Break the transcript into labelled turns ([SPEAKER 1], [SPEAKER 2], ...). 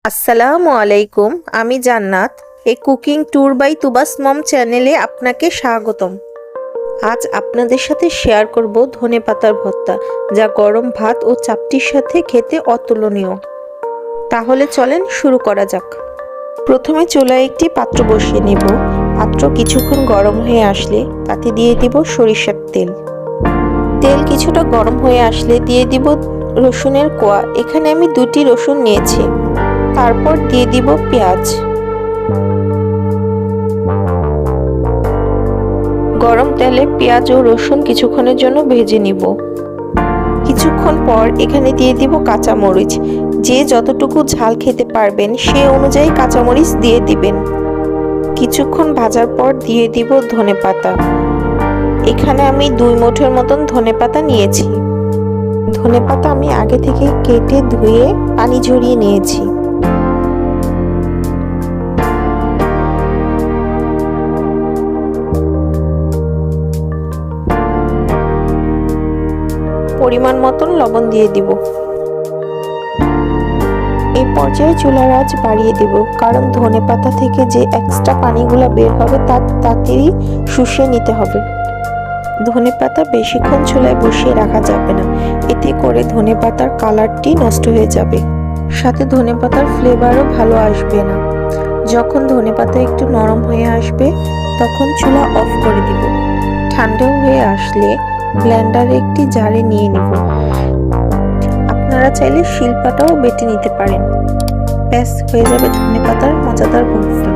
[SPEAKER 1] আসসালামু আলাইকুম, আমি জান্নাত। এই কুকিং ট্যুর বাই তুবাস মম চ্যানেলে আপনাকে স্বাগতম। আজ আপনাদের সাথে শেয়ার করব ধনেপাতার ভর্তা, যা গরম ভাত ও চাপটির সাথে খেতে অতুলনীয়। তাহলে চলেন শুরু করা যাক। প্রথমে চুলায় একটি পাত্র বসিয়ে নেব। পাত্র কিছুক্ষণ গরম হয়ে আসলে তাতে দিয়ে দিব সরিষার তেল। তেল কিছুটা গরম হয়ে আসলে দিয়ে দিব রসুনের কোয়া। এখানে আমি 2টি রসুন নিয়েছি। তারপর দিয়ে দিব পেঁয়াজ। গরম তেলে পেঁয়াজ ও রসুন কিছুক্ষণের জন্য ভেজে নিব। কিছুক্ষণ পর এখানে দিয়ে দিব কাঁচামরিচ। যে যতটুকু ঝাল খেতে পারবেন সে অনুযায়ী কাঁচামরিচ দিয়ে দিবেন। কিছুক্ষণ ভাজার পর দিয়ে দিব ধনেপাতা। এখানে আমি 2 মুঠের মতন ধনেপাতা নিয়েছি। ধনেপাতা আমি আগে থেকে কেটে ধুয়ে পানি ঝরিয়ে নিয়েছি। পরিমাণ মতন লবণ দিয়ে দিব। এই পর্যায়ে চুলার আঁচ বাড়িয়ে দিব, কারণ ধনেপাতা থেকে যে এক্সট্রা পানিগুলো বের হবে তা তাড়াতাড়ি শুষে নিতে হবে। ধনেপাতা বেশিক্ষণ চুলায় বসিয়ে রাখা যাবে না, এতে করে ধনেপাতার কালারটি নষ্ট হয়ে যাবে, সাথে ধনেপাতার ফ্লেভারও ভালো আসবে না। যখন ধনেপাতা একটু নরম হয়ে আসবে তখন চুলা অফ করে দিব। ঠান্ডা হয়ে আসলে ব্লেন্ডারে একটি জারে নিয়ে নিব। আপনারা চাইলে শিলপাটাও বেটে নিতে পারেন। ব্যাস হয়ে যাবে ধনেপাতার মজাদার ভর্তা।